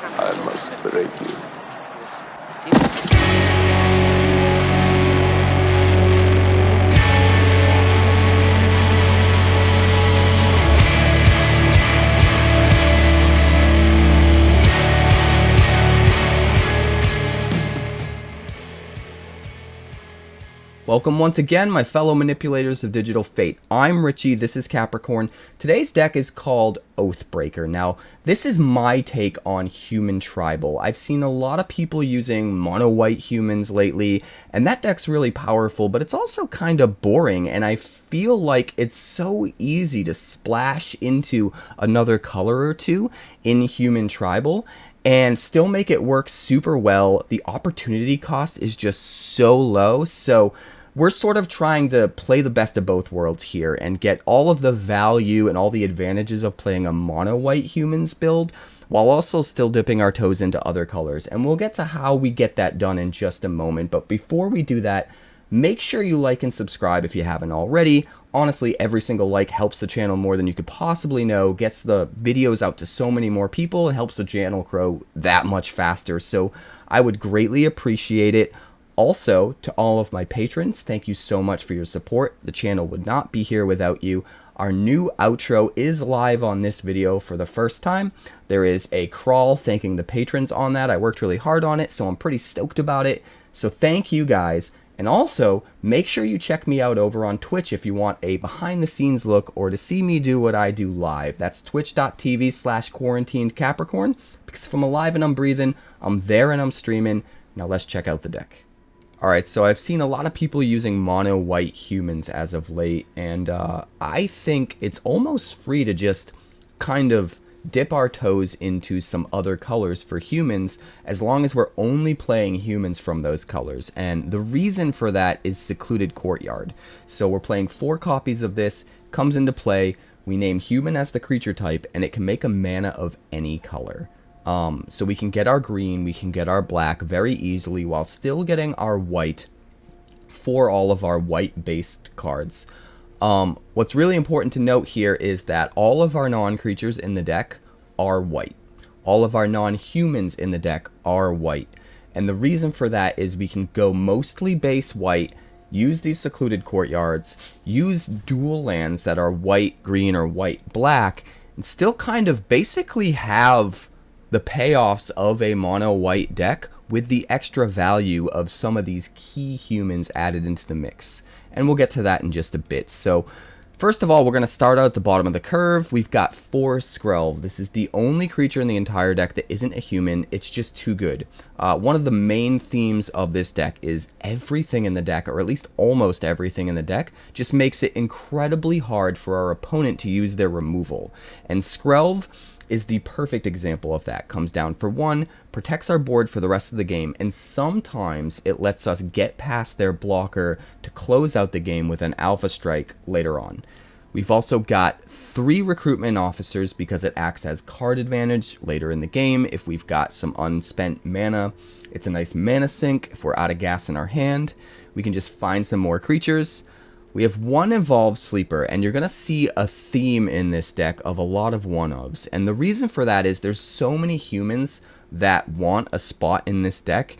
I must break you. Welcome once again, my fellow manipulators of digital fate. I'm Richie, this is Capricorn. Today's deck is called Oathbreaker. Now, this is my take on human tribal. I've seen a lot of people using Monowhite humans lately, and that deck's really powerful, but it's also kind of boring, and I feel like it's so easy to splash into another color or two in human tribal and still make it work super well. The opportunity cost is just so low, so we're sort of trying to play the best of both worlds here and get all of the value and all the advantages of playing a mono-white humans build while also still dipping our toes into other colors. And we'll get to how we get that done in just a moment. But before we do that, make sure you like and subscribe if you haven't already. Honestly, every single like helps the channel more than you could possibly know, gets the videos out to so many more people, and helps the channel grow that much faster. So I would greatly appreciate it. Also, to all of my patrons, thank you so much for your support. The channel would not be here without you. Our new outro is live on this video for the first time. There is a crawl thanking the patrons on that. I worked really hard on it, so I'm pretty stoked about it. So thank you guys. And also, make sure you check me out over on Twitch if you want a behind-the-scenes look or to see me do what I do live. That's twitch.tv/quarantinedcapricorn, because if I'm alive and I'm breathing, I'm there and I'm streaming. Now let's check out the deck. Alright, so I've seen a lot of people using mono-white humans as of late, and I think it's almost free to just kind of dip our toes into some other colors for humans, as long as we're only playing humans from those colors. And the reason for that is Secluded Courtyard. So we're playing 4 copies of this, comes into play, we name human as the creature type, and it can make a mana of any color. So we can get our green, we can get our black very easily while still getting our white for all of our white-based cards. What's really important to note here is that all of our non-creatures in the deck are white. All of our non-humans in the deck are white. And the reason for that is we can go mostly base white, use these Secluded Courtyards, use dual lands that are white, green, or white, black, and still kind of basically have the payoffs of a mono-white deck with the extra value of some of these key humans added into the mix. And we'll get to that in just a bit. So first of all, we're going to start out at the bottom of the curve. We've got 4 Skrelv. This is the only creature in the entire deck that isn't a human. It's just too good. One of the main themes of this deck is everything in the deck, or at least almost everything in the deck, just makes it incredibly hard for our opponent to use their removal. And Skrelv is the perfect example of that. Comes down for 1, protects our board for the rest of the game, and sometimes it lets us get past their blocker to close out the game with an alpha strike later on. We've also got 3 Recruitment Officers because it acts as card advantage later in the game if we've got some unspent mana. It's a nice mana sink if we're out of gas in our hand. We can just find some more creatures. We have 1 Evolved Sleeper, and you're going to see a theme in this deck of a lot of 1-ofs. And the reason for that is there's so many humans that want a spot in this deck,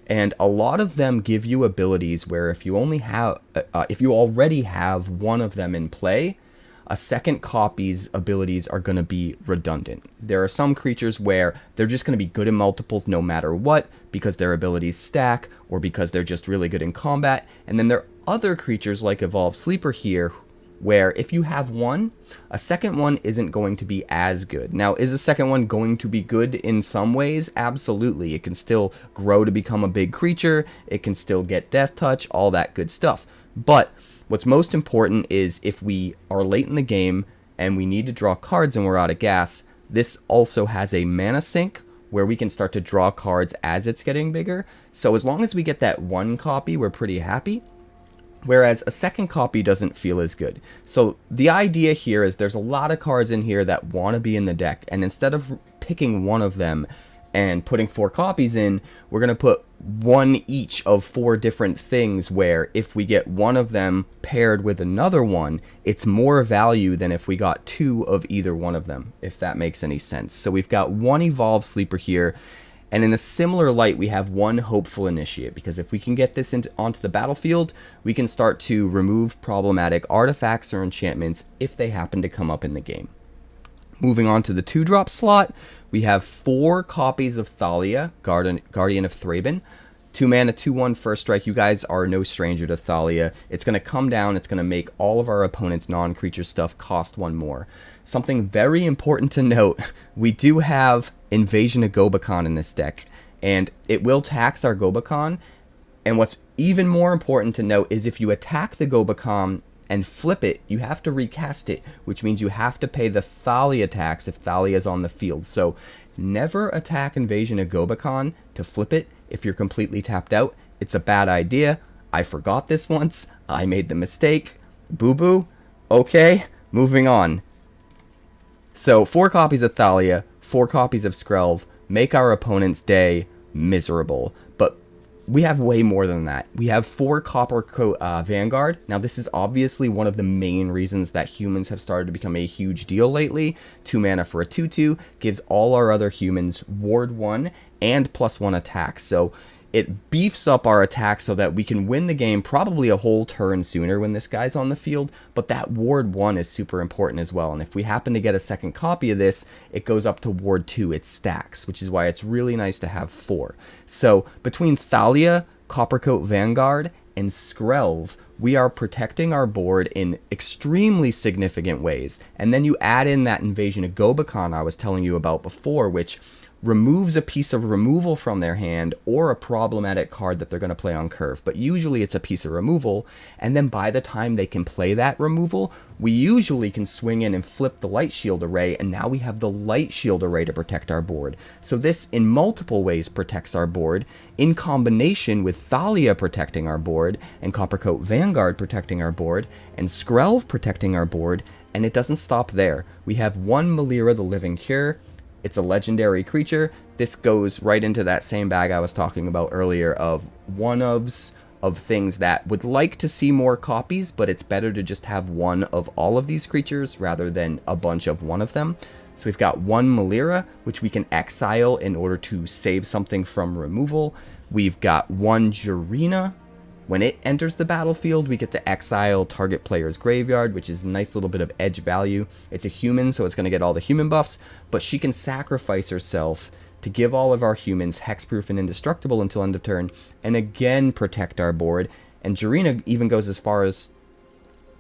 and a lot of them give you abilities where if you already have one of them in play, a second copy's abilities are going to be redundant. There are some creatures where they're just going to be good in multiples no matter what, because their abilities stack, or because they're just really good in combat, and then there are other creatures like Evolved Sleeper here, where if you have one, a second one isn't going to be as good. Now, is a second one going to be good in some ways? Absolutely. It can still grow to become a big creature, it can still get Death Touch, all that good stuff. But what's most important is if we are late in the game and we need to draw cards and we're out of gas, this also has a mana sink where we can start to draw cards as it's getting bigger. So as long as we get that 1 copy, we're pretty happy. Whereas a second copy doesn't feel as good. So the idea here is there's a lot of cards in here that want to be in the deck, and instead of picking one of them And putting 4 copies in, we're going to put one each of 4 different things, where if we get one of them paired with another one, it's more value than if we got 2 of either one of them, if that makes any sense. So we've got 1 Evolved Sleeper here, and in a similar light, we have 1 Hopeful Initiate, because if we can get this onto the battlefield, we can start to remove problematic artifacts or enchantments if they happen to come up in the game. Moving on to the 2-drop slot, we have 4 copies of Thalia, Guardian of Thraben. 2 mana, 2/1 first strike. You guys are no stranger to Thalia. It's going to come down. It's going to make all of our opponent's non-creature stuff cost 1 more. Something very important to note, we do have Invasion of Gobakhan in this deck, and it will tax our Gobakhan. And what's even more important to note is if you attack the Gobakhan and flip it, you have to recast it, which means you have to pay the Thalia tax if Thalia is on the field. So never attack Invasion of Gobakhan to flip it if you're completely tapped out. It's a bad idea. I forgot this once. I made the mistake. Boo-boo. Okay, moving on. So 4 copies of Thalia, 4 copies of Skrelv, make our opponent's day miserable. But we have way more than that. We have 4 Coppercoat Vanguard. Now, this is obviously one of the main reasons that humans have started to become a huge deal lately. 2 mana for a 2/2 gives all our other humans ward 1 and +1 attack. So it beefs up our attack so that we can win the game probably a whole turn sooner when this guy's on the field, but that ward 1 is super important as well. And if we happen to get a second copy of this, it goes up to ward 2. It stacks, which is why it's really nice to have 4. So between Thalia, Coppercoat Vanguard, and Skrelv, we are protecting our board in extremely significant ways. And then you add in that Invasion of Gobakhan I was telling you about before, which removes a piece of removal from their hand or a problematic card that they're going to play on curve. But usually it's a piece of removal, and then by the time they can play that removal, we usually can swing in and flip the Light Shield Array, and now we have the Light Shield Array to protect our board. So this in multiple ways protects our board, in combination with Thalia protecting our board, and Coppercoat Vanguard protecting our board, and Skrelv protecting our board, and it doesn't stop there. We have 1 Melira, the Living Cure. It's a legendary creature. This goes right into that same bag I was talking about earlier of one-ofs, of things that would like to see more copies, but it's better to just have 1 of all of these creatures rather than a bunch of 1 of them. So we've got 1 Melira, which we can exile in order to save something from removal. We've got 1 Jirina. When it enters the battlefield, we get to exile target player's graveyard, which is a nice little bit of edge value. It's a human, so it's going to get all the human buffs, but she can sacrifice herself to give all of our humans hexproof and indestructible until end of turn, and again protect our board. And Jirina even goes as far as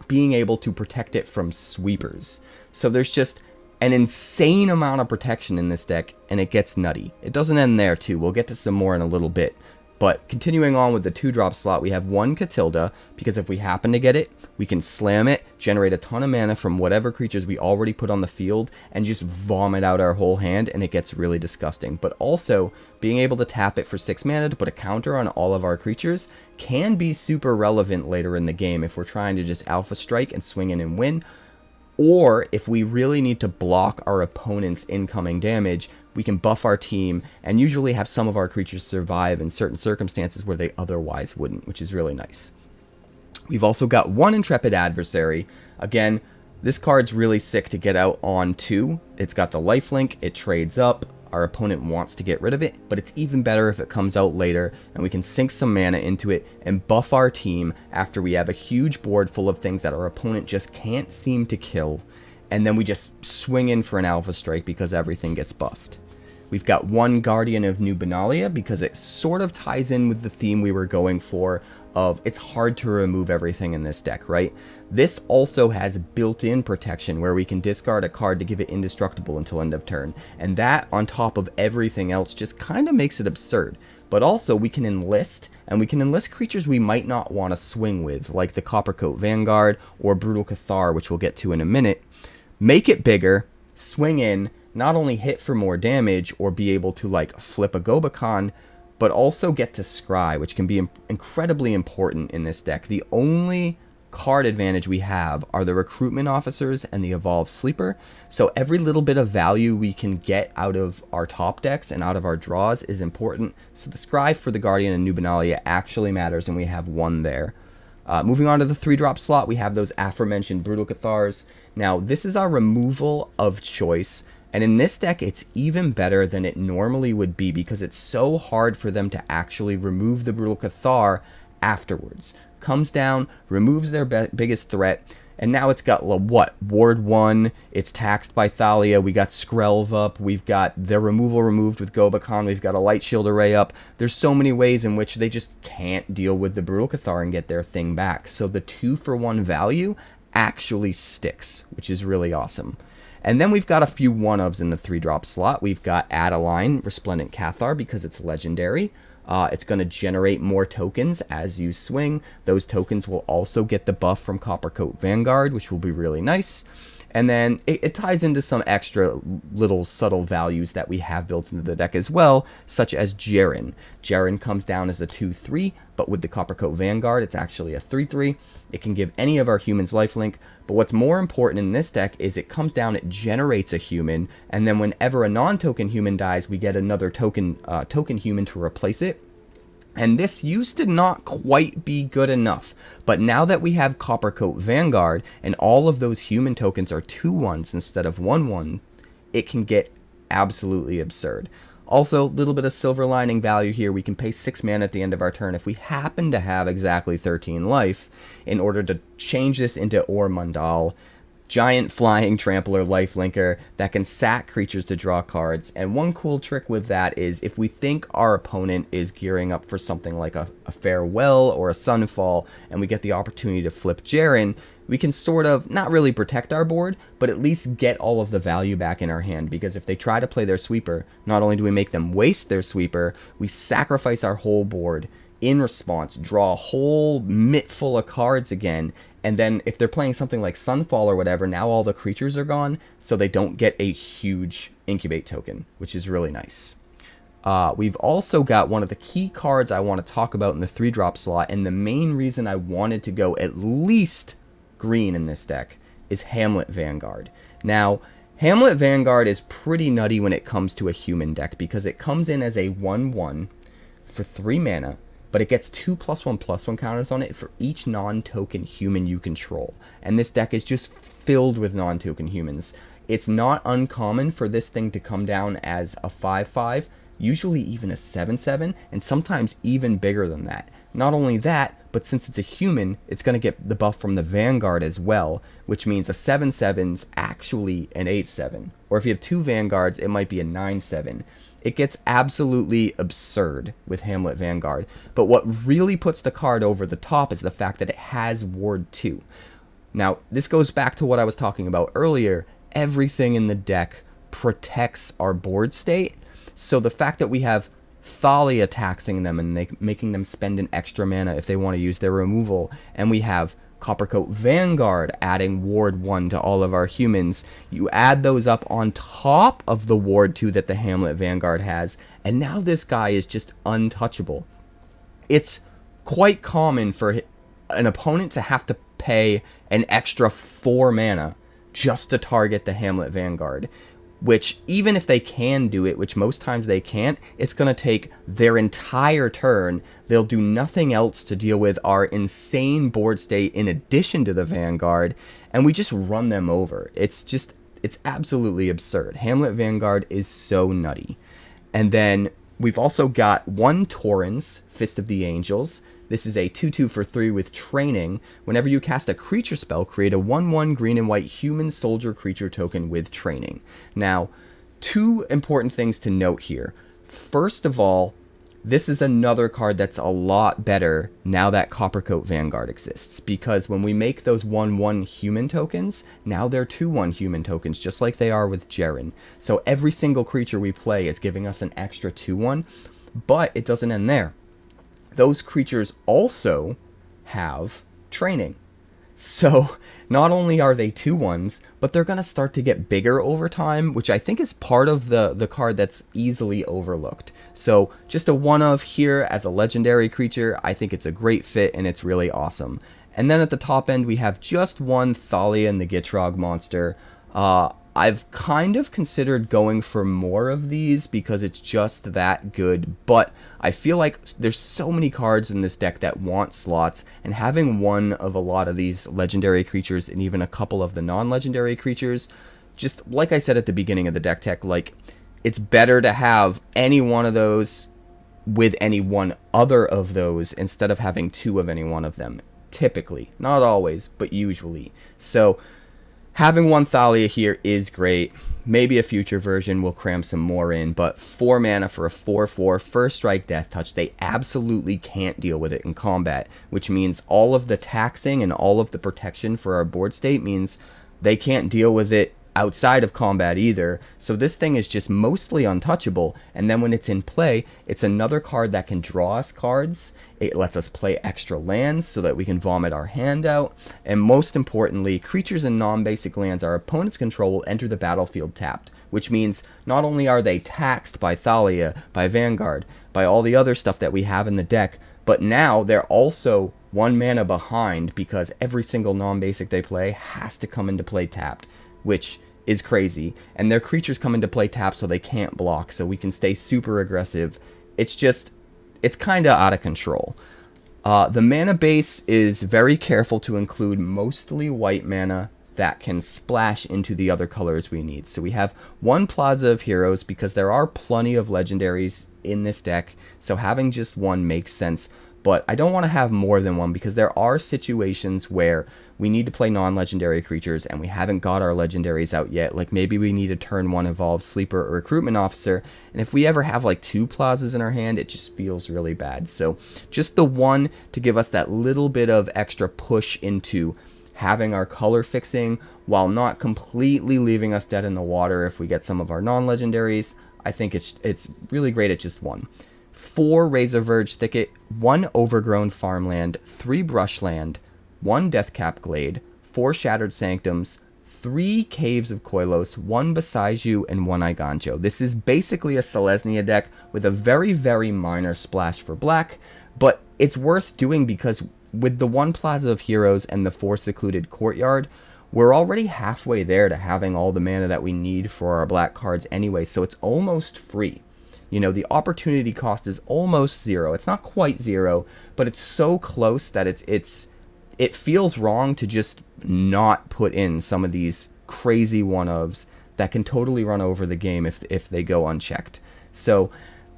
being able to protect it from sweepers. So there's just an insane amount of protection in this deck, and it gets nutty. It doesn't end there, too. We'll get to some more in a little bit. But continuing on with the 2-drop slot, we have 1 Katilda, because if we happen to get it, we can slam it, generate a ton of mana from whatever creatures we already put on the field, and just vomit out our whole hand, and it gets really disgusting. But also, being able to tap it for 6 mana to put a counter on all of our creatures can be super relevant later in the game if we're trying to just alpha strike and swing in and win. Or if we really need to block our opponent's incoming damage, we can buff our team and usually have some of our creatures survive in certain circumstances where they otherwise wouldn't, which is really nice. We've also got 1 Intrepid Adversary. Again, this card's really sick to get out on 2. It's got the lifelink, it trades up. Our opponent wants to get rid of it, but it's even better if it comes out later and we can sink some mana into it and buff our team after we have a huge board full of things that our opponent just can't seem to kill, and then we just swing in for an alpha strike because everything gets buffed. We've got 1 Guardian of New Benalia because it sort of ties in with the theme we were going for of it's hard to remove everything in this deck, right? This also has built-in protection where we can discard a card to give it indestructible until end of turn. And that, on top of everything else, just kind of makes it absurd. But also, we can enlist, and we can enlist creatures we might not want to swing with, like the Coppercoat Vanguard or Brutal Cathar, which we'll get to in a minute. Make it bigger, swing in, not only hit for more damage or be able to like flip a Gobakhan, but also get to scry, which can be incredibly important in this deck. The only card advantage we have are the Recruitment Officers and the Evolved Sleeper. So every little bit of value we can get out of our top decks and out of our draws is important. So the Skrelv for the Guardian of New Benalia actually matters, and we have one there. Moving on to the 3-drop slot, we have those aforementioned Brutal Cathars. Now, this is our removal of choice, and in this deck, it's even better than it normally would be because it's so hard for them to actually remove the Brutal Cathar afterwards. Comes down, removes their biggest threat, and now it's got, what, Ward 1, it's taxed by Thalia, we got Skrelv up, we've got their removal removed with Gobakhan, we've got a Light Shield Array up. There's so many ways in which they just can't deal with the Brutal Cathar and get their thing back. So the 2-for-1 value actually sticks, which is really awesome. And then we've got a few 1-ofs in the 3-drop slot. We've got Adeline, Resplendent Cathar, because it's legendary. It's going to generate more tokens as you swing. Those tokens will also get the buff from Coppercoat Vanguard, which will be really nice. And then it ties into some extra little subtle values that we have built into the deck as well, such as Jerren. Jerren comes down as a 2-3, but with the Coppercoat Vanguard, it's actually a 3-3. It can give any of our humans lifelink, but what's more important in this deck is it comes down, it generates a human, and then whenever a non-token human dies, we get another token human to replace it. And this used to not quite be good enough, but now that we have Coppercoat Vanguard and all of those human tokens are 2-1s instead of 1-1, it can get absolutely absurd. Also, a little bit of silver lining value here. We can pay 6 mana at the end of our turn if we happen to have exactly 13 life in order to change this into Ormundal. Giant flying trampler lifelinker that can sack creatures to draw cards. And one cool trick with that is if we think our opponent is gearing up for something like a Farewell or a Sunfall, and we get the opportunity to flip Jerren, we can sort of not really protect our board, but at least get all of the value back in our hand. Because if they try to play their sweeper, not only do we make them waste their sweeper, we sacrifice our whole board in response, draw a whole mitt full of cards again, and then if they're playing something like Sunfall or whatever, now all the creatures are gone, so they don't get a huge incubate token, which is really nice. We've also got one of the key cards I want to talk about in the 3-drop slot, and the main reason I wanted to go at least green in this deck is Hamlet Vanguard. Now, Hamlet Vanguard is pretty nutty when it comes to a human deck because it comes in as a 1-1 for 3 mana, but it gets 2+1/+1 counters on it for each non-token human you control. And this deck is just filled with non-token humans. It's not uncommon for this thing to come down as a 5-5, usually even a 7-7, and sometimes even bigger than that. Not only that, but since it's a human, it's going to get the buff from the Vanguard as well, which means a 7-7's actually an 8-7. Or if you have 2 Vanguards, it might be a 9-7. It gets absolutely absurd with Hamlet Vanguard. But what really puts the card over the top is the fact that it has Ward 2. Now, this goes back to what I was talking about earlier. Everything in the deck protects our board state. So the fact that we have Thalia taxing them and making them spend an extra mana if they want to use their removal, and we have Coppercoat Vanguard adding Ward 1 to all of our humans. You add those up on top of the Ward 2 that the Hamlet Vanguard has, and now this guy is just untouchable. It's quite common for an opponent to have to pay an extra 4 mana just to target the Hamlet Vanguard, which even if they can do it, which most times they can't, it's going to take their entire turn. They'll do nothing else to deal with our insane board state in addition to the Vanguard, and we just run them over. It's absolutely absurd. Hamlet Vanguard is so nutty. And then we've also got 1 Torens, Fist of the Angels. This is a 2/2 for 3 with training. Whenever you cast a creature spell, create a 1/1 green and white human soldier creature token with training. Now, 2 important things to note here. First of all, this is another card that's a lot better now that Coppercoat Vanguard exists, because when we make those 1/1 human tokens, now they're 2/1 human tokens, just like they are with Jerren. So every single creature we play is giving us an extra 2/1, but it doesn't end there. Those creatures also have training. So not only are they 2/1s, but they're going to start to get bigger over time, which I think is part of the card that's easily overlooked. So just a 1-of here as a legendary creature, I think it's a great fit and it's really awesome. And then at the top end, we have just one Thalia and the Gitrog monster. I've kind of considered going for more of these because it's just that good, but I feel like there's so many cards in this deck that want slots, and having one of a lot of these legendary creatures and even a couple of the non-legendary creatures, just like I said at the beginning of the deck tech, like, it's better to have any one of those with any one other of those instead of having two of any one of them. Typically, not always, but usually. So having one Thalia here is great. Maybe a future version will cram some more in, but 4 mana for a 4/4 first strike death touch, they absolutely can't deal with it in combat, which means all of the taxing and all of the protection for our board state means they can't deal with it outside of combat either. So this thing is just mostly untouchable, and then when it's in play, it's another card that can draw us cards. It lets us play extra lands so that we can vomit our hand out, and most importantly, creatures and non-basic lands our opponent's control will enter the battlefield tapped, which means not only are they taxed by Thalia, by Vanguard, by all the other stuff that we have in the deck, but now they're also 1 mana behind because every single non-basic they play has to come into play tapped, which is crazy. And their creatures come into play tapped so they can't block, so we can stay super aggressive. It's kind of out of control. The mana base is very careful to include mostly white mana that can splash into the other colors we need. So we have one Plaza of Heroes because there are plenty of legendaries in this deck, so having just one makes sense. But I don't want to have more than one because there are situations where we need to play non-legendary creatures and we haven't got our legendaries out yet. Like maybe we need a turn 1 Evolved Sleeper or Recruitment Officer, and if we ever have like 2 Plazas in our hand, it just feels really bad. So just the one to give us that little bit of extra push into having our color fixing while not completely leaving us dead in the water if we get some of our non-legendaries. I think it's really great at just one. 4 Razorverge Thicket, 1 Overgrown Farmland, 3 Brushland, 1 Deathcap Glade, 4 Shattered Sanctums, 3 Caves of Koilos, 1 Besaiju, and 1 Igancho. This is basically a Selesnya deck with a very, very minor splash for black, but it's worth doing because with the 1 Plaza of Heroes and the 4 Secluded Courtyard, we're already halfway there to having all the mana that we need for our black cards anyway, so it's almost free. You know, the opportunity cost is almost 0. It's not quite 0, but it's so close that it feels wrong to just not put in some of these crazy one-ofs that can totally run over the game if they go unchecked. So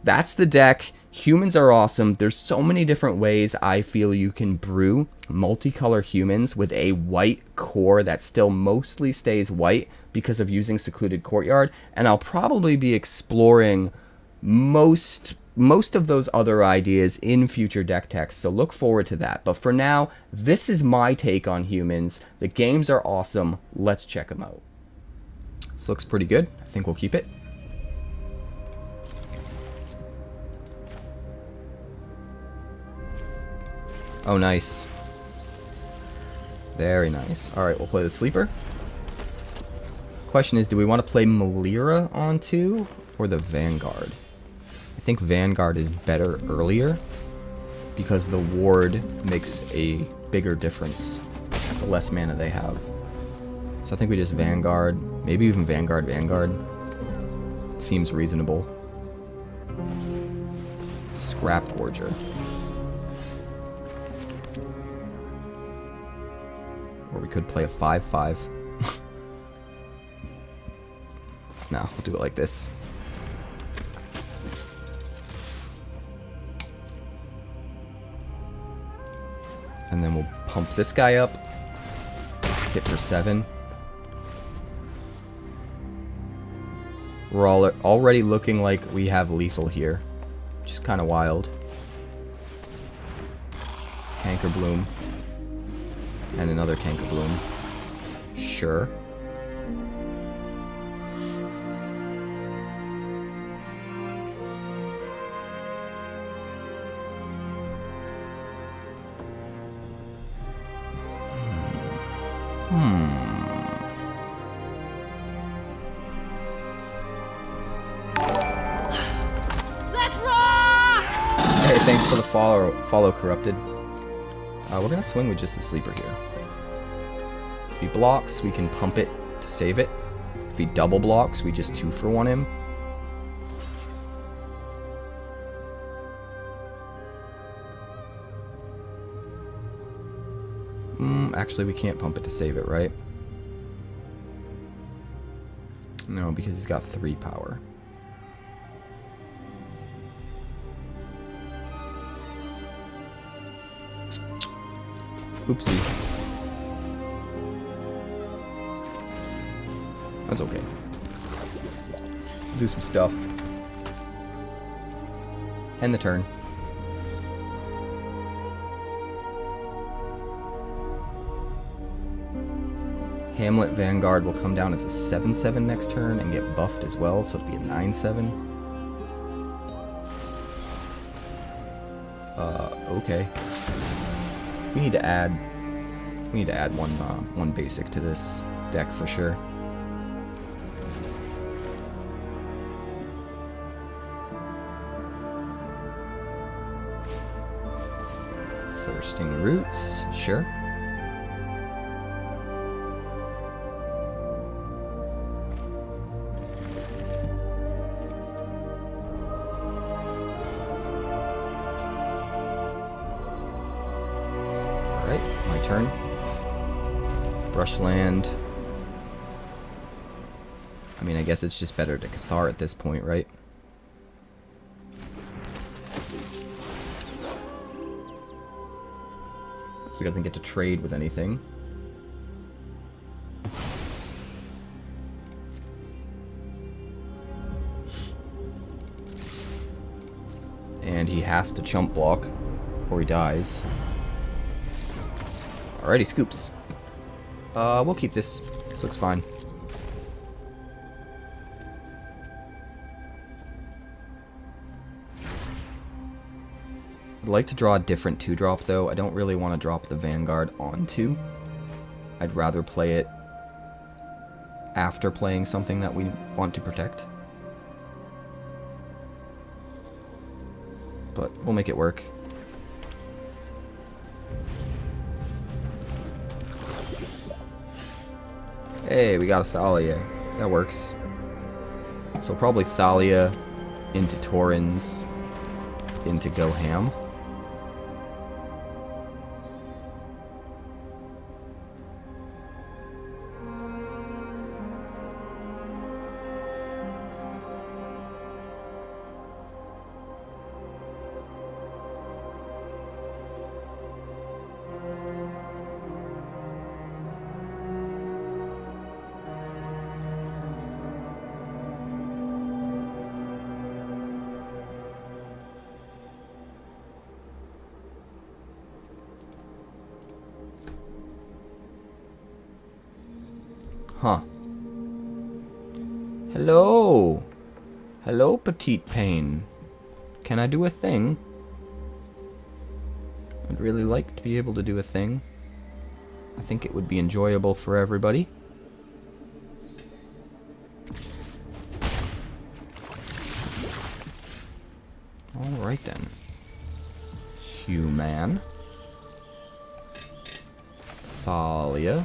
that's the deck. Humans are awesome. There's so many different ways I feel you can brew multicolor humans with a white core that still mostly stays white because of using Secluded Courtyard, and I'll probably be exploring most of those other ideas in future deck techs, so look forward to that. But for now, this is my take on humans. The games are awesome. Let's check them out. This looks pretty good. I think we'll keep it. Oh, nice. Very nice. Alright, we'll play the Sleeper. Question is, do we want to play Melira on 2 or the Vanguard? I think Vanguard is better earlier because the ward makes a bigger difference the less mana they have. So I think we just Vanguard, maybe even Vanguard. It seems reasonable. Scrap Gorger. Or we could play a 5/5. No, we'll do it like this. And then we'll pump this guy up. Hit for 7. We're already looking like we have lethal here. Which is kind of wild. Canker Bloom. And another Canker Bloom. Sure. Hey, thanks for the follow, Corrupted. We're going to swing with just the sleeper here. If he blocks, we can pump it to save it. If he double blocks, we just 2-for-1 him. Actually, we can't pump it to save it, right? No, because he's got 3 power. Oopsie. That's okay. Do some stuff. End the turn. Hamlet Vanguard will come down as a 7/7 next turn and get buffed as well, so it'll be a 9/7. Okay. We need to add one basic to this deck for sure. Thirsting Roots, sure. Brushland. I mean, I guess it's just better to Cathar at this point, right? So he doesn't get to trade with anything. And he has to chump block or he dies. Alrighty, scoops. We'll keep this. This looks fine. I'd like to draw a different 2-drop though. I don't really want to drop the Vanguard on 2. I'd rather play it after playing something that we want to protect. But we'll make it work. Hey, we got a Thalia. That works. So probably Thalia into Torens into Go Ham. Huh. Hello. Hello, Petite Pain. Can I do a thing? I'd really like to be able to do a thing. I think it would be enjoyable for everybody. Alright then. Human. Thalia.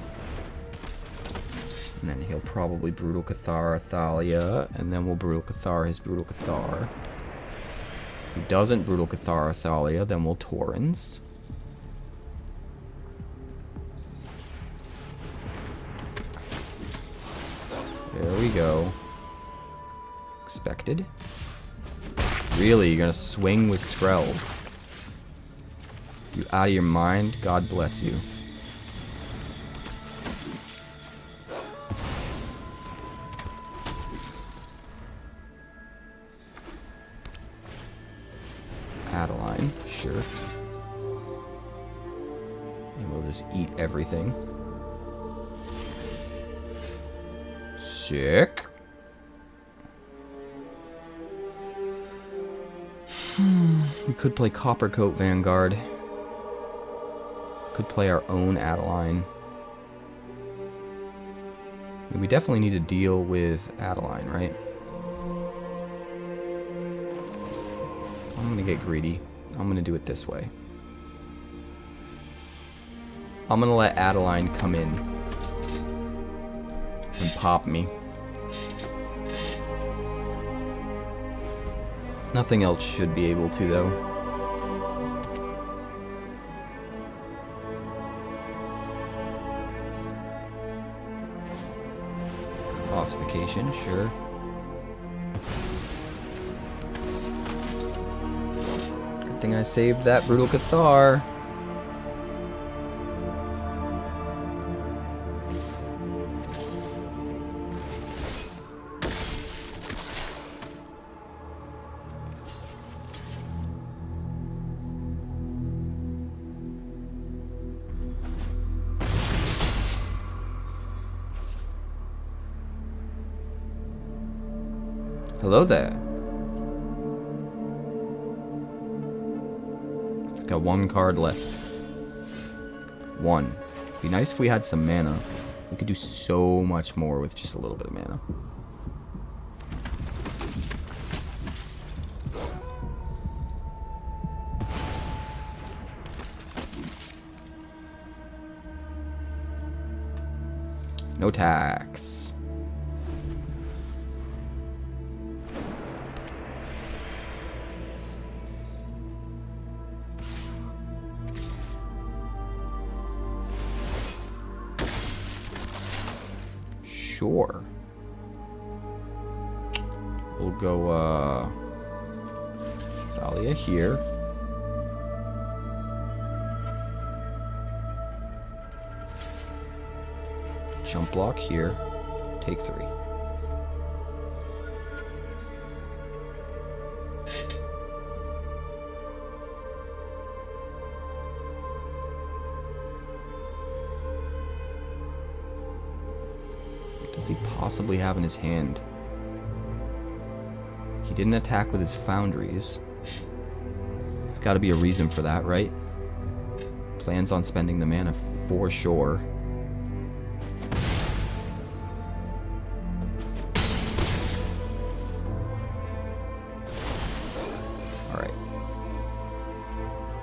And then he'll probably Brutal Cathar Thalia, and then we'll Brutal Cathar his Brutal Cathar. If he doesn't Brutal Cathar Thalia, then we'll Torens. There we go. Expected. Really, you're gonna swing with Skrelv? You out of your mind? God bless you. Adeline, sure. And we'll just eat everything. Sick. We could play Coppercoat Vanguard. Could play our own Adeline. We definitely need to deal with Adeline, right? I'm gonna get greedy. I'm gonna do it this way. I'm gonna let Adeline come in and pop me. Nothing else should be able to, though. Ossification, sure. Good thing I saved that Brutal Cathar. Hello there. It's got one card left. One. Be nice if we had some mana. We could do so much more with just a little bit of mana. No tax. Sure. We'll go, Thalia here. Jump block here. Take 3. Does he possibly have in his hand? He didn't attack with his foundries. There's got to be a reason for that, right? Plans on spending the mana for sure. Alright.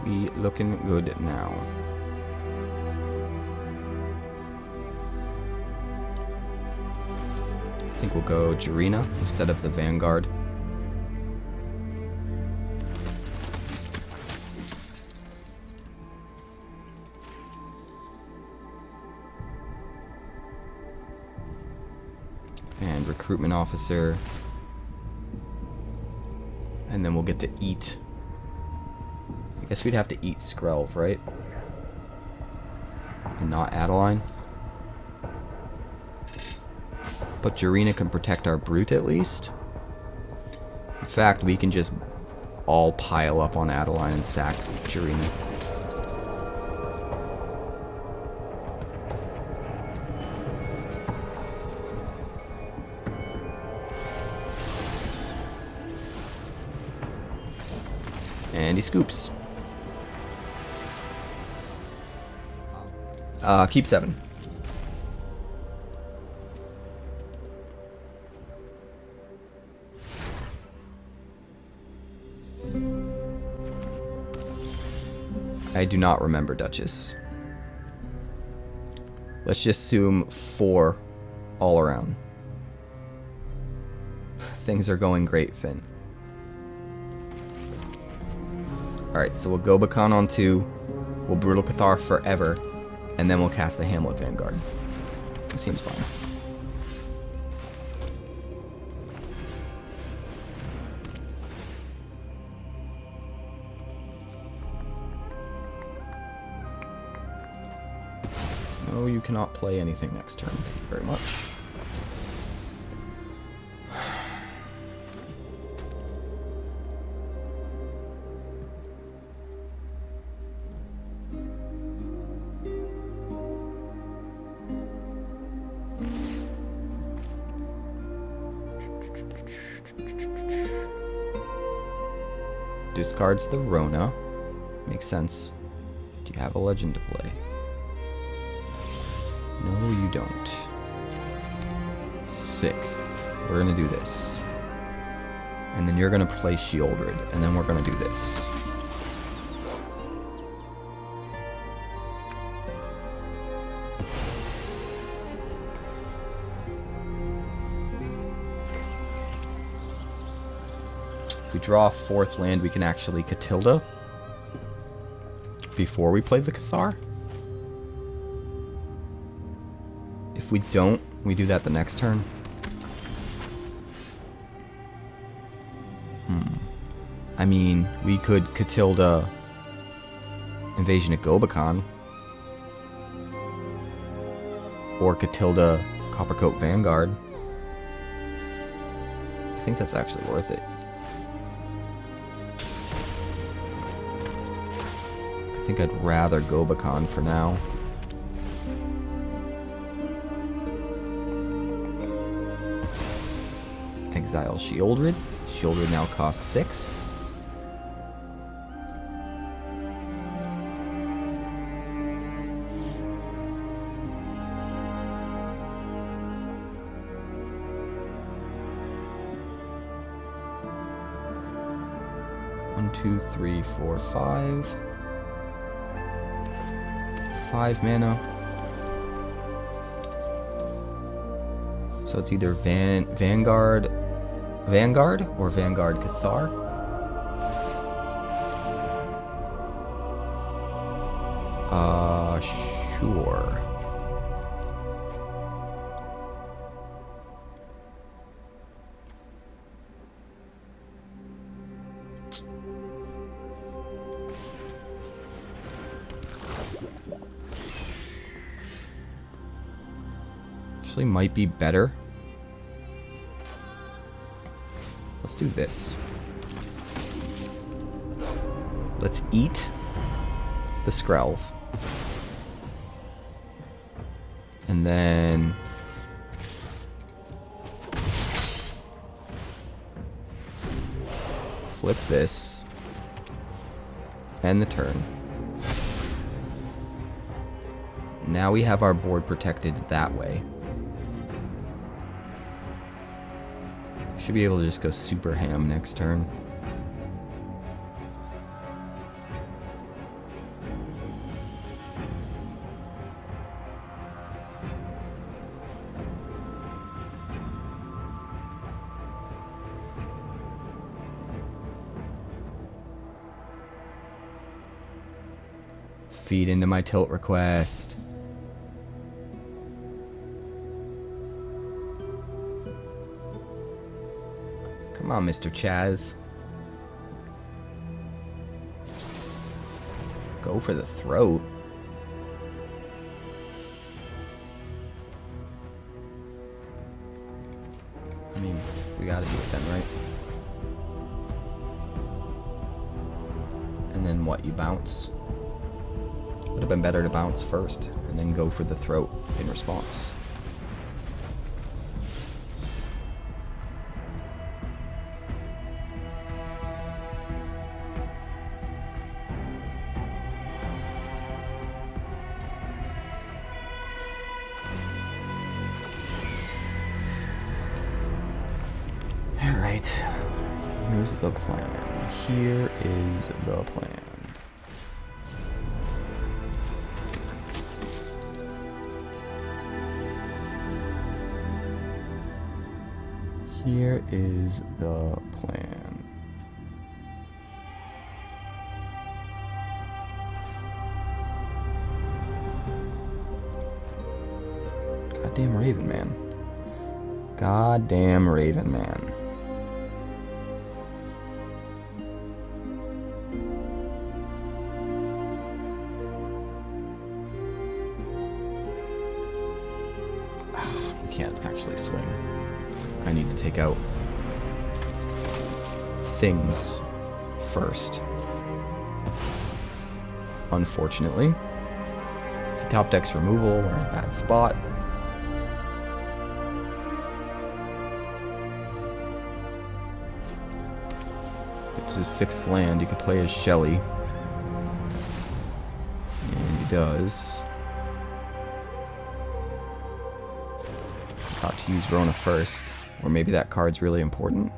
We looking good now. I think we'll go Jirina instead of the Vanguard. And Recruitment Officer. And then we'll get to eat. I guess we'd have to eat Skrelv, right? And not Adeline. But Jirina can protect our Brute at least. In fact, we can just all pile up on Adeline and sack Jirina. And he scoops. Keep 7. I do not remember, Duchess. Let's just assume 4 all around. Things are going great, Finn. Alright, so we'll Gobakhan on 2. We'll Brutal Cathar forever. And then we'll cast the Hamlet Vanguard. That seems fine. No, you cannot play anything next turn. Thank you very much. Discards the Rona. Makes sense. Do you have a legend to play? No, you don't. Sick. We're gonna do this. And then you're gonna play Sheoldred, and then we're gonna do this. If we draw a 4th land, we can actually Katilda before we play the Cathar. If we don't, we do that the next turn. I mean, we could Katilda Invasion of Gobakhan. Or Katilda Coppercoat Vanguard. I think that's actually worth it. I think I'd rather Gobakhan for now. Exile Shieldred. Shieldred now costs 6. One, two, three, four, 5. 5 mana. So it's either Vanguard or Vanguard Cathar. Sure. Actually might be better. Let's do this. Let's eat the Skrelv. And then flip this. End the turn. Now we have our board protected that way. Should be able to just go super ham next turn. Feed into my tilt request. Come on, Mr. Chaz. Go for the throat. I mean, we gotta do it then, right? And then what, you bounce? Would have been better to bounce first, and then go for the throat in response. Alright, here's the plan. Here is the plan. Here is the plan. Goddamn Raven Man. Goddamn Raven Man. We can't actually swing. I need to take out things first. Unfortunately. If he top decks removal, we're in a bad spot. It's his 6th land. You could play as Shelly. And he does. About to use Rona first. Or maybe that card's really important.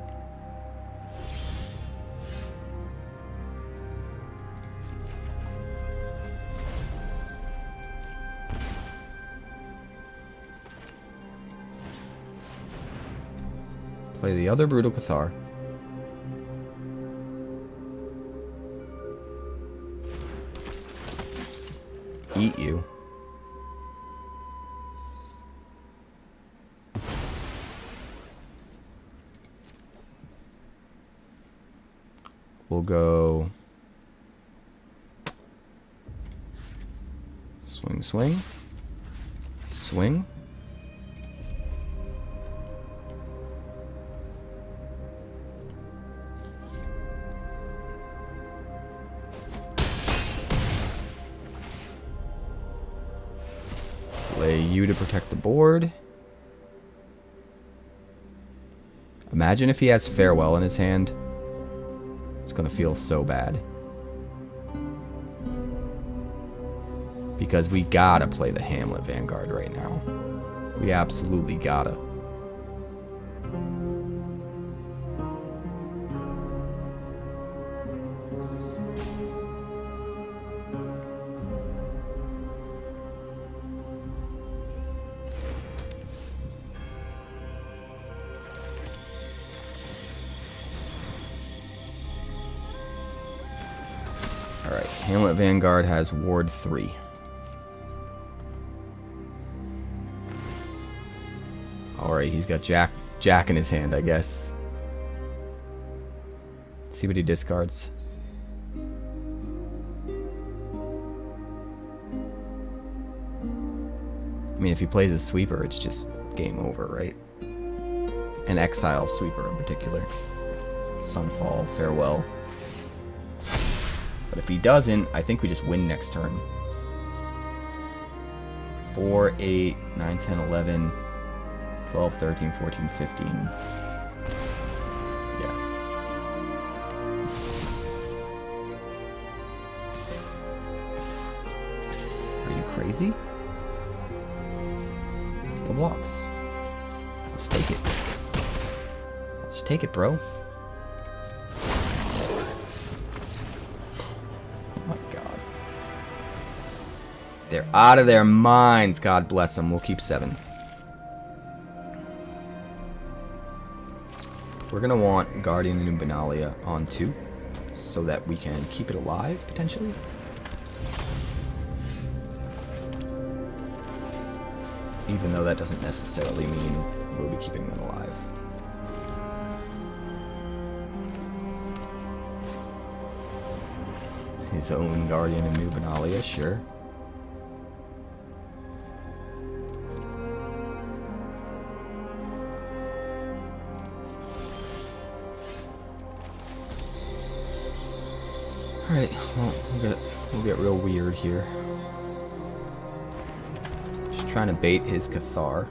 Play the other Brutal Cathar. eat you. We'll go swing, swing, swing. Play you to protect the board. Imagine if he has Farewell in his hand. It's gonna feel so bad. Because we gotta play the Hamlet Vanguard right now. We absolutely gotta. Alright, Hamlet Vanguard has Ward 3. Alright, he's got Jack in his hand, I guess. Let's see what he discards. I mean, if he plays a sweeper, it's just game over, right? An exile sweeper in particular. Sunfall, Farewell. But if he doesn't, I think we just win next turn. 4, 8, 9, 10, 11, 12, 13, 14, 15. Yeah. Are you crazy? It blocks. Just take it. Just take it, bro. They're out of their minds. God bless them. We'll keep 7. We're going to want Guardian of New Benalia on 2 so that we can keep it alive, potentially. Even though that doesn't necessarily mean we'll be keeping them alive. His own Guardian of New Benalia, sure. Alright, well, we'll get real weird here. Just trying to bait his Cathar.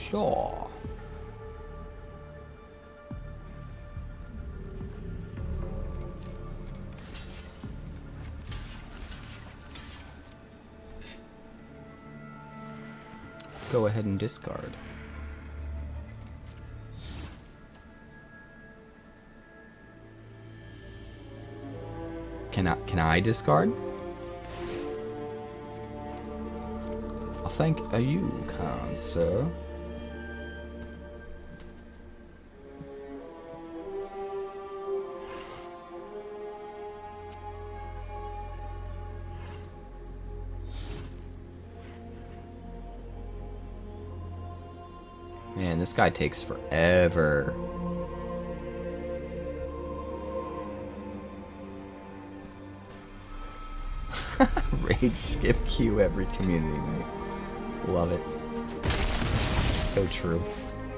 Sure. Go ahead and discard. Can I discard? I think you can, sir. Man, this guy takes forever. Rage skip queue every community night. Love it. It's so true.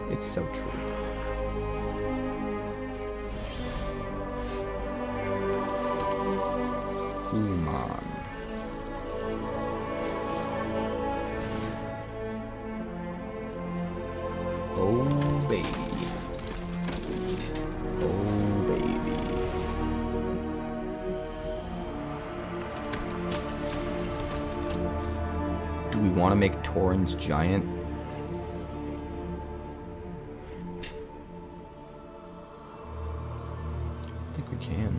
It's so true. Human. Oh baby. Oh baby. Do we want to make Torens giant? I think we can.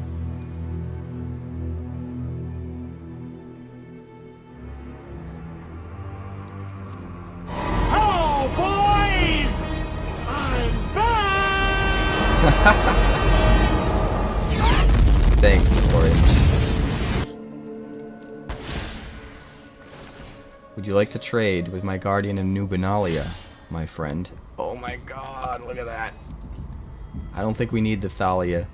Thanks, Orange. Would you like to trade with my Guardian of New Benalia, my friend? Oh my god, look at that. I don't think we need the Thalia,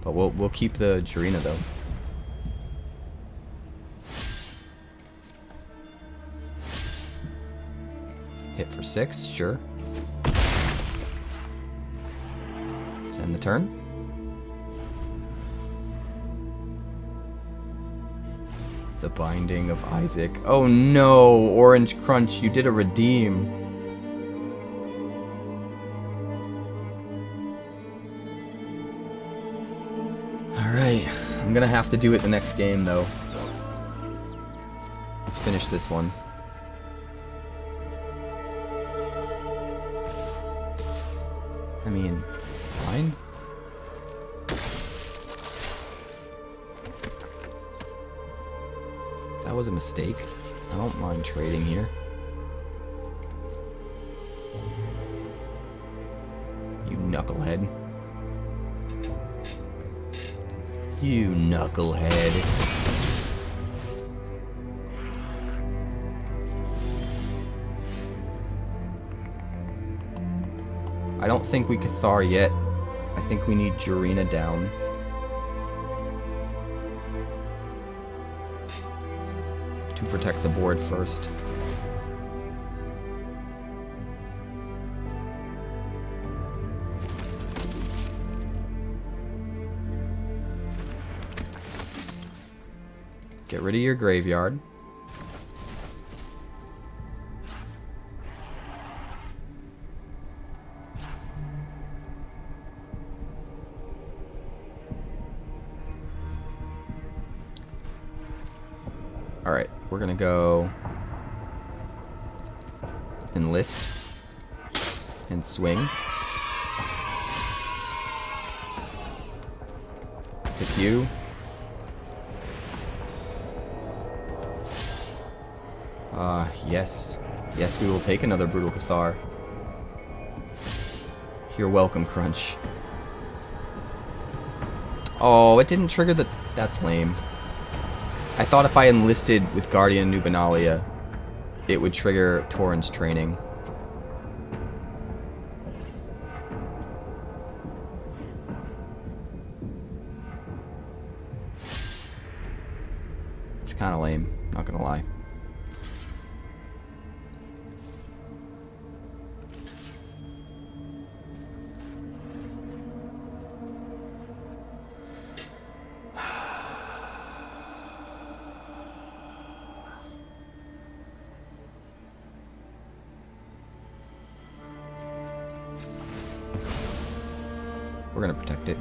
but we'll keep the Jirina though. Hit for 6, sure. End the turn. The Binding of Isaac. Oh no, Orange Crunch, you did a redeem. Alright, I'm gonna have to do it the next game though. Let's finish this one. I mean, fine. That was a mistake. I don't mind trading here. You knucklehead. You knucklehead. I don't think we Cathar yet. I think we need Jirina down. To protect the board first. Get rid of your graveyard. Alright, we're gonna go enlist and swing. Pick you. Yes. Yes, we will take another Brutal Cathar. You're welcome, Crunch. Oh, it didn't trigger the... That's lame. I thought if I enlisted with Guardian of New Benalia, it would trigger Torens training. It's kind of lame, not gonna lie. We're gonna protect it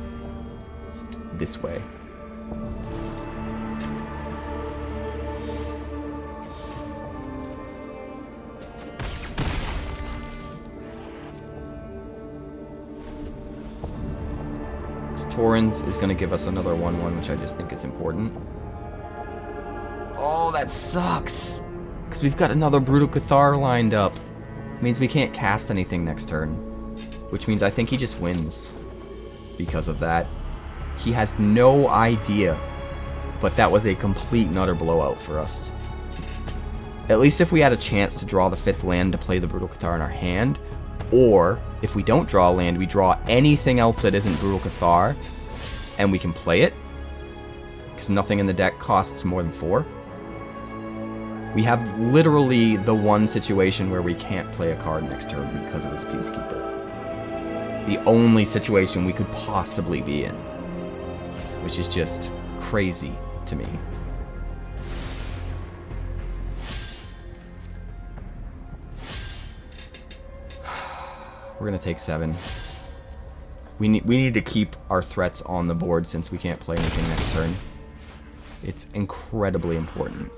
this way. Torens is gonna give us another 1/1, which I just think is important. Oh, that sucks! Because we've got another Brutal Cathar lined up. It means we can't cast anything next turn. Which means I think he just wins. Because of that. He has no idea. But that was a complete and utter blowout for us. At least if we had a chance to draw the 5th land to play the Brutal Cathar in our hand. Or, if we don't draw a land, we draw anything else that isn't Brutal Cathar. And we can play it. Because nothing in the deck costs more than 4. We have literally the one situation where we can't play a card next turn because of this Peacekeeper. The only situation we could possibly be in. Which is just crazy to me. We're gonna take 7. We need to keep our threats on the board since we can't play anything next turn. It's incredibly important.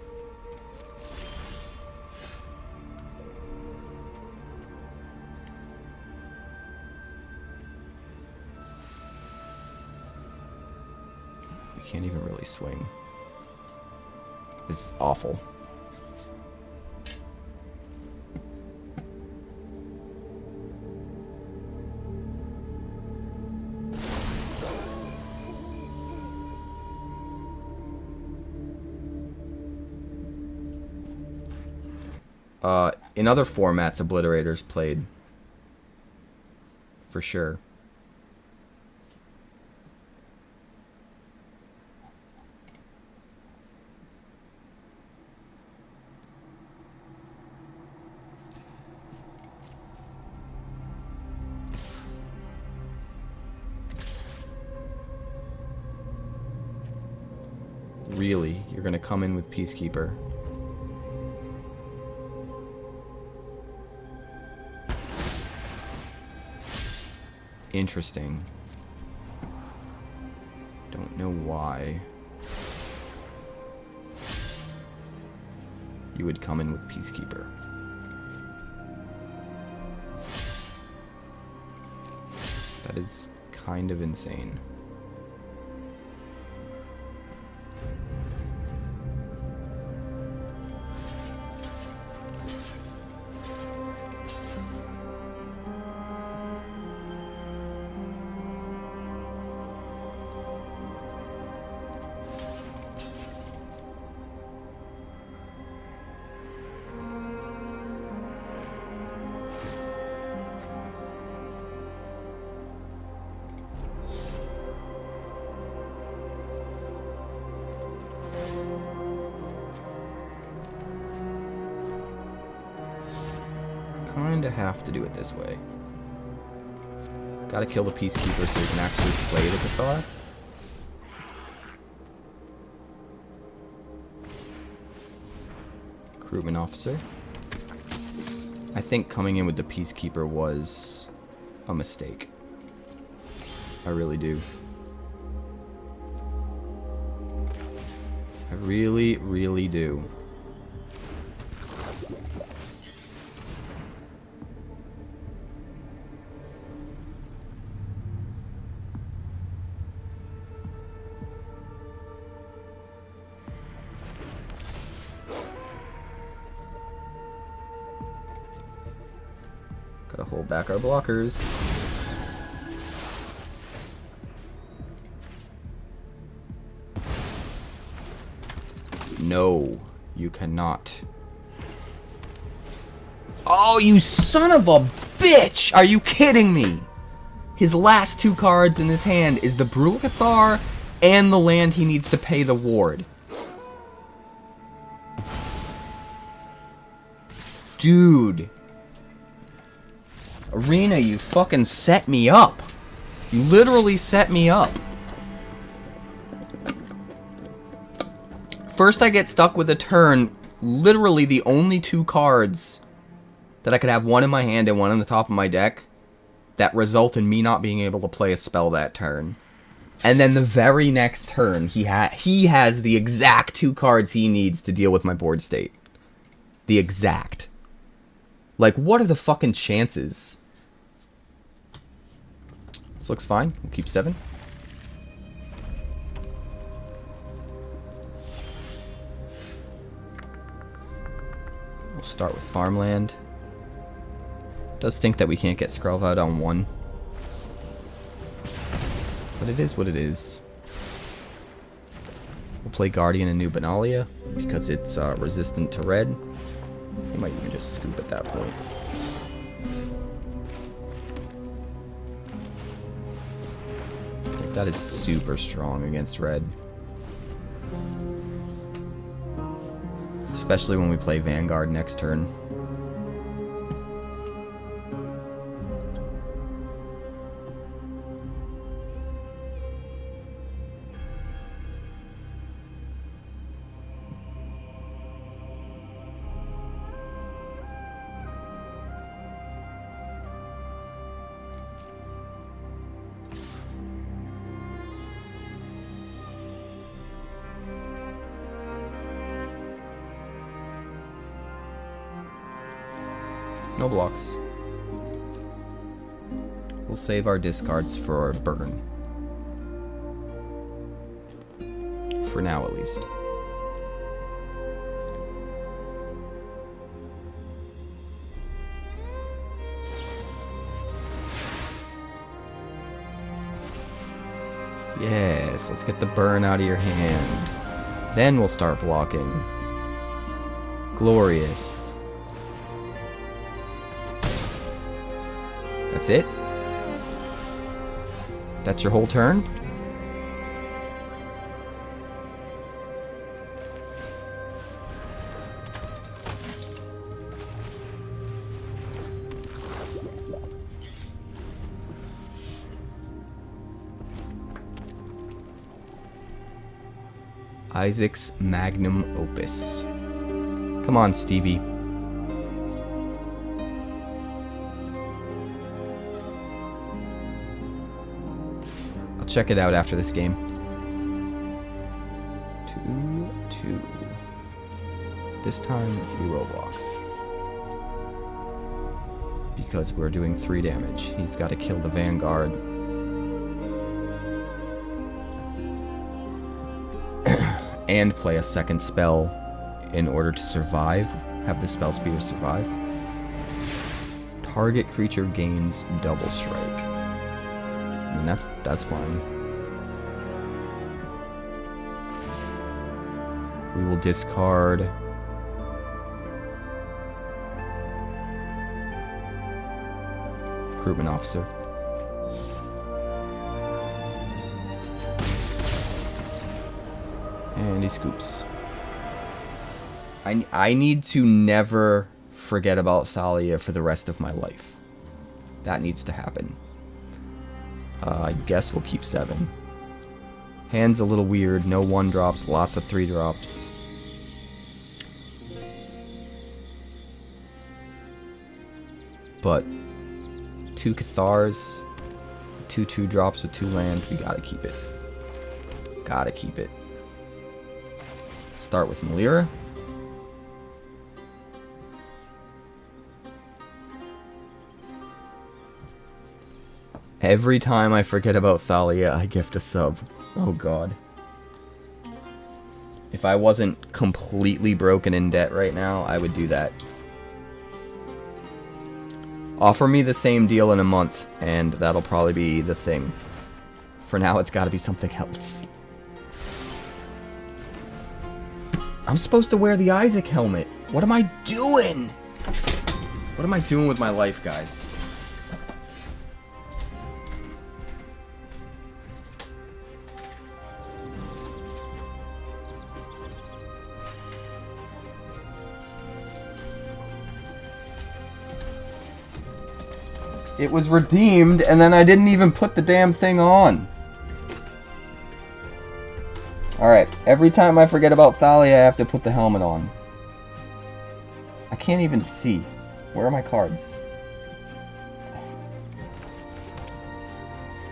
We can't even really swing. This is awful. In other formats, Obliterator's played. For sure. Really? You're gonna come in with Peacekeeper? Interesting. Don't know why you would come in with Peacekeeper. That is kind of insane. Kinda have to do it this way. Gotta kill the Peacekeeper so we can actually play the Cathar. Recruitment Officer. I think coming in with the Peacekeeper was a mistake. I really do. I really, really do. Gotta hold back our blockers. No, you cannot. Oh, you son of a bitch! Are you kidding me? His last 2 cards in his hand is the Brutal Cathar and the land he needs to pay the ward. Dude. Arena, you fucking set me up. You literally set me up. First I get stuck with a turn, literally the only 2 cards that I could have, one in my hand and one on the top of my deck, that result in me not being able to play a spell that turn. And then the very next turn, he has the exact 2 cards he needs to deal with my board state. The exact. Like, what are the fucking chances? This looks fine. We'll keep 7. We'll start with Farmland. Does stink that we can't get Skrelv out on 1. But it is what it is. We'll play Guardian of New Benalia because it's resistant to red. We might even just scoop at that point. That is super strong against red. Especially when we play Vanguard next turn. No blocks. We'll save our discards for burn. For now, at least. Yes, let's get the burn out of your hand. Then we'll start blocking. Glorious. That's it? That's your whole turn? Isaac's magnum opus. Come on, Stevie. I'll check it out after this game. 2-2. This time we will block. Because we're doing 3 damage. He's got to kill the Vanguard. And play a second spell in order to survive. Have the spell speed to survive. Target creature gains double strike. I mean, that's fine. We will discard Recruitment Officer. And he scoops. I need to never forget about Thalia for the rest of my life. That needs to happen. I guess we'll keep 7. Hand's a little weird. No 1-drops, lots of 3-drops. But 2 Cathars, 2 2-drops with 2 land. We gotta keep it. Gotta keep it. Start with Melira. Every time I forget about Thalia, I gift a sub. Oh god. If I wasn't completely broken in debt right now, I would do that. Offer me the same deal in a month, and that'll probably be the thing. For now, it's gotta be something else. I'm supposed to wear the Isaac helmet. What am I doing? What am I doing with my life, guys? It was redeemed, and then I didn't even put the damn thing on. Alright, every time I forget about Thalia, I have to put the helmet on. I can't even see. Where are my cards?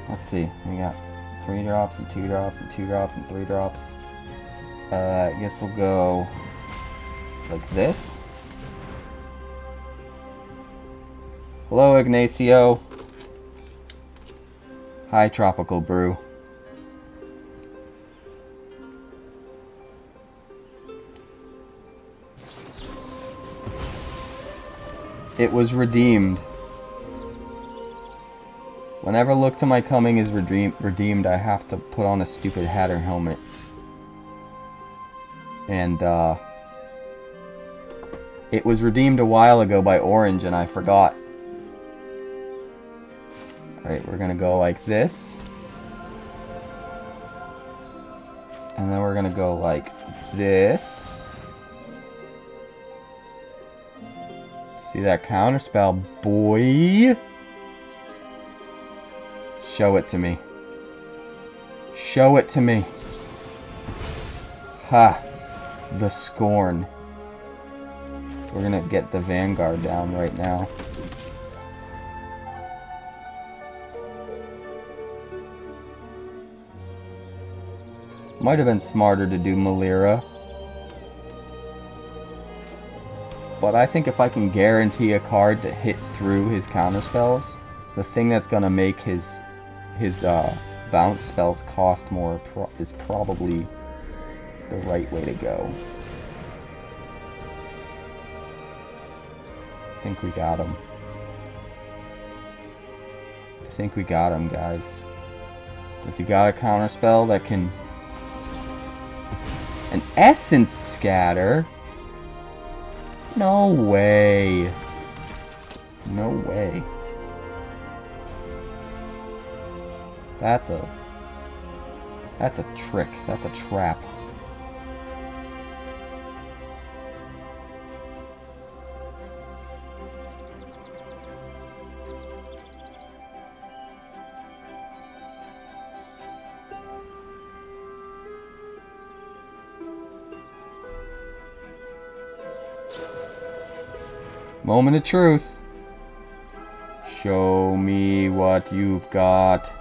Let's see. We got 3-drops and 2-drops and 2-drops and 3-drops. I guess we'll go like this. Hello, Ignacio. Hi, Tropical Brew. It was redeemed. Whenever Look to My Coming is redeemed, I have to put on a stupid Hatter helmet. And, it was redeemed a while ago by Orange, and I forgot. Alright, we're gonna go like this. And then we're gonna go like this. See that counterspell, boy? Show it to me. Show it to me. Ha! The scorn. We're gonna get the Vanguard down right now. Might have been smarter to do Melira. But I think if I can guarantee a card to hit through his counterspells, the thing that's gonna make his bounce spells cost more is probably the right way to go. I think we got him. I think we got him, guys. Does he got a counterspell that can... An Essence Scatter? No way. No way. That's a trick. That's a trap. Moment of truth. Show me what you've got.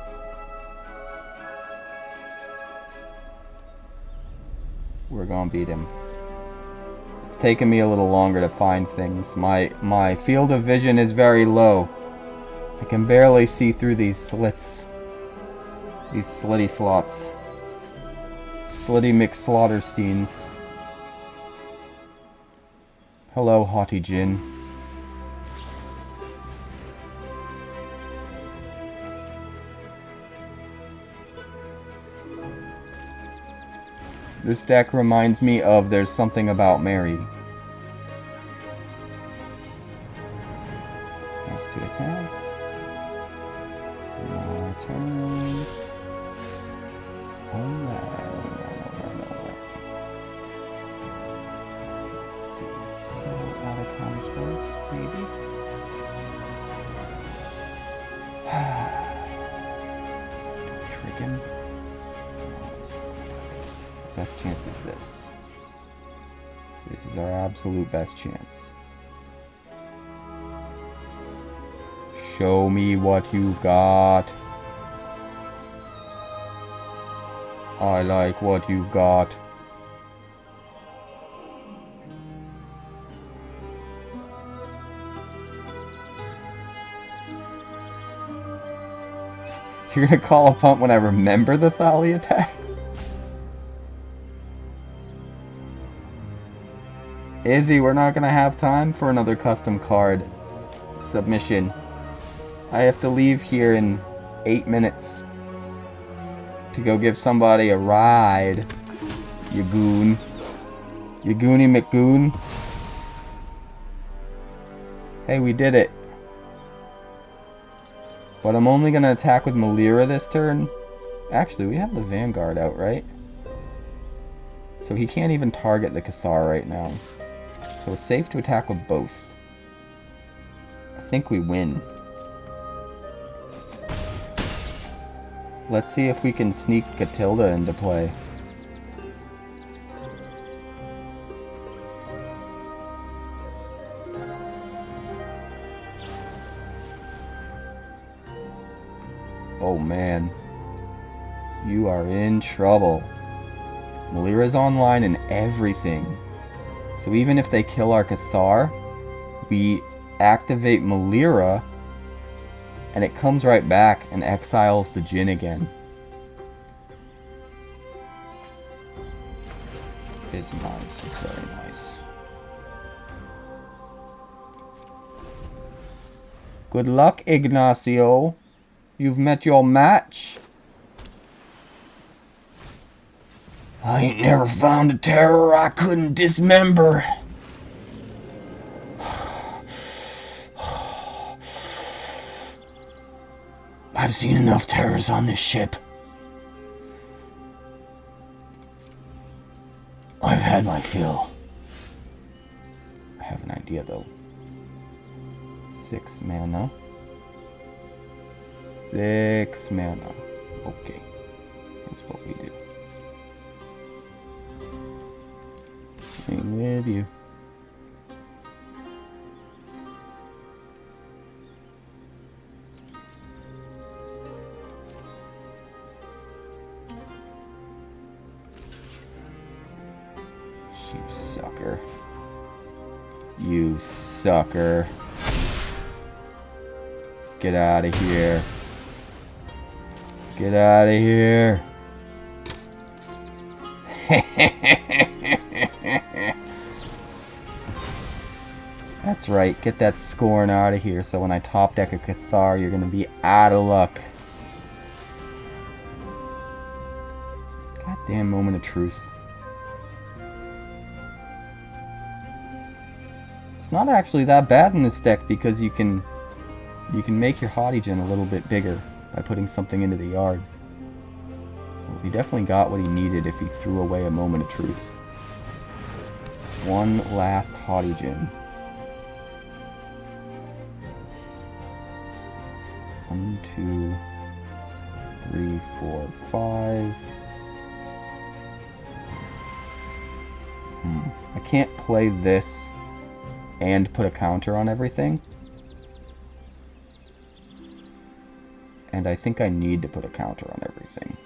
We're gonna beat him. It's taken me a little longer to find things. My field of vision is very low. I can barely see through these slits. These slitty slots. Slitty McSlaughtersteins. Hello, Haughty Jin. This deck reminds me of There's Something About Mary. That's 2 attacks. More turns. Alright. Let's see. Is he still out of counter spells? Maybe? Trick him. Best chance is this. This is our absolute best chance. Show me what you've got. I like what you've got. You're gonna call a punt when I remember the Thalia attacks? Izzy, we're not gonna have time for another custom card submission. I have to leave here in 8 minutes to go give somebody a ride. You goon. You goony McGoon. Hey, we did it. But I'm only gonna attack with Melira this turn. Actually, we have the Vanguard out, right? So he can't even target the Cathar right now. So it's safe to attack with both. I think we win. Let's see if we can sneak Katilda into play. Oh man. You are in trouble. Melira's online and everything. So even if they kill our Cathar, we activate Melira, and it comes right back and exiles the Djinn again. It's nice. It's very nice. Good luck, Ignacio. You've met your match. I ain't never found a terror I couldn't dismember. I've seen enough terrors on this ship. I've had my fill. I have an idea, though. 6 mana. 6 mana. Okay. Here's what we do. Swing with you. You sucker. You sucker. Get out of here. Get out of here. That's right. Get that scorn out of here so when I top deck a Cathar, you're going to be out of luck. Goddamn moment of truth. It's not actually that bad in this deck because you can make your Hottigen a little bit bigger by putting something into the yard. Well, he definitely got what he needed if he threw away a moment of truth. One last Hottigen. 1, 2, 3, 4, 5. I can't play this and put a counter on everything. And I think I need to put a counter on everything.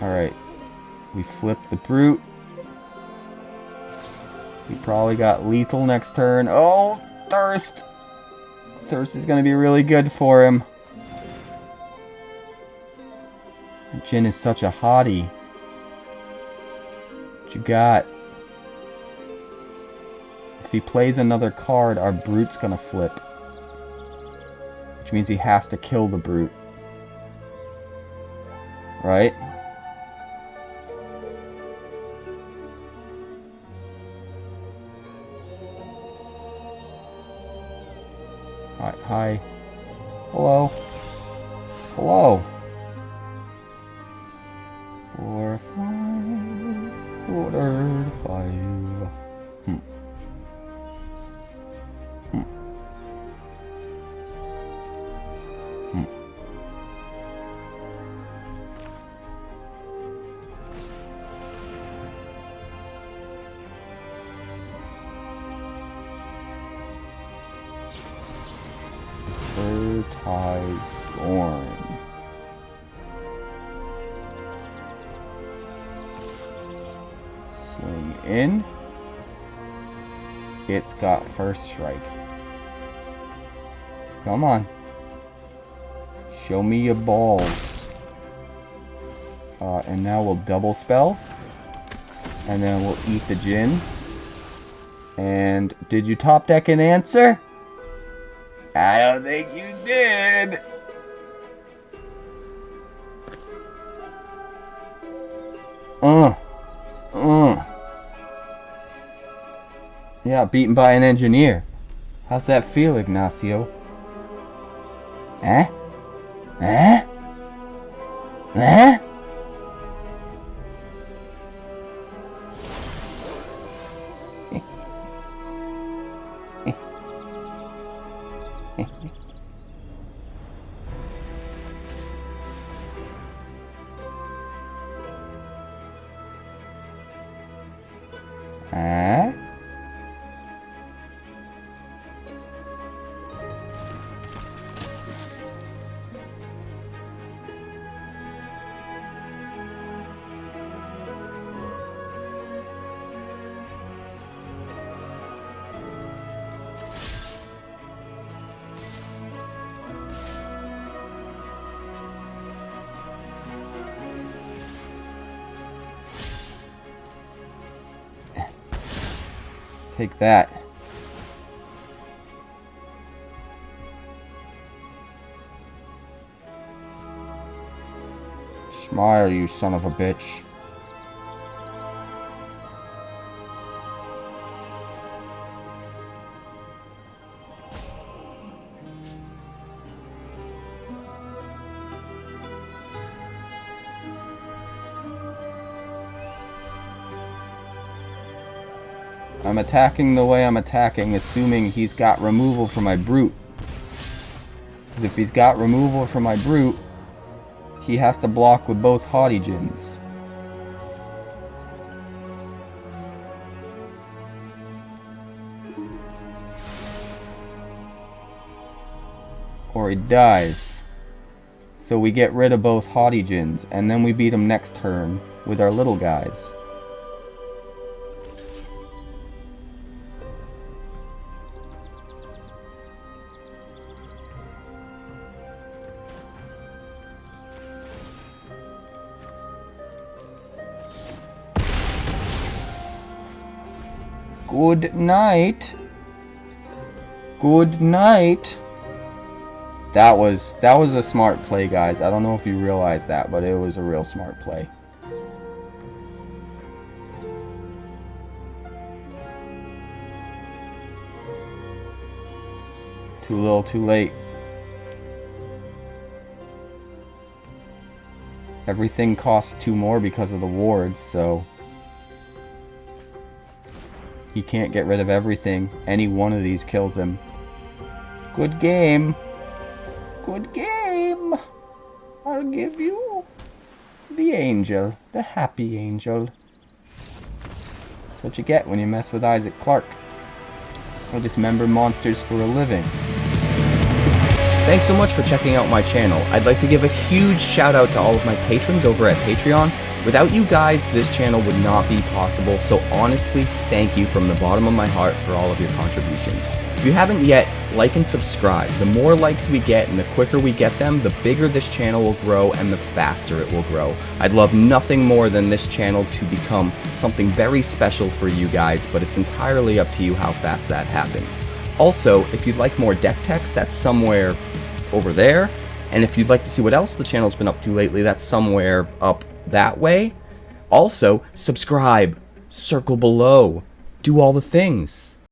Alright, we flip the Brute. He probably got lethal next turn. Oh, Thirst! Thirst is going to be really good for him. Jin is such a hottie. What you got? If he plays another card, our Brute's going to flip. Which means he has to kill the Brute. Right? Hi. Hello. Hello. 4, 5. Order 5. Scorn. Swing in. It's got first strike. Come on. Show me your balls. And now we'll double spell. And then we'll eat the Jin. And did you top deck an answer? I don't think you did. Yeah, beaten by an engineer. How's that feel, Ignacio? Eh? Eh? Eh? Take that. Smile, you son of a bitch. I'm attacking the way I'm attacking, assuming he's got removal for my Brute. Because if he's got removal for my Brute, he has to block with both Haughty Djinns. Or he dies. So we get rid of both Haughty Djinns, and then we beat him next turn with our little guys. Good night. Good night. That was a smart play, guys. I don't know if you realize that, but it was a real smart play. Too little, too late. Everything costs 2 more because of the wards, so he can't get rid of everything. Any one of these kills him. Good game. Good game. I'll give you the angel. The happy angel. That's what you get when you mess with Isaac Clarke. I dismember monsters for a living. Thanks so much for checking out my channel. I'd like to give a huge shout out to all of my patrons over at Patreon. Without you guys, this channel would not be possible, so honestly, thank you from the bottom of my heart for all of your contributions. If you haven't yet, like and subscribe. The more likes we get and the quicker we get them, the bigger this channel will grow and the faster it will grow. I'd love nothing more than this channel to become something very special for you guys, but it's entirely up to you how fast that happens. Also, if you'd like more deck text, that's somewhere over there. And if you'd like to see what else the channel's been up to lately, that's somewhere up that way. Also, subscribe, circle below, do all the things.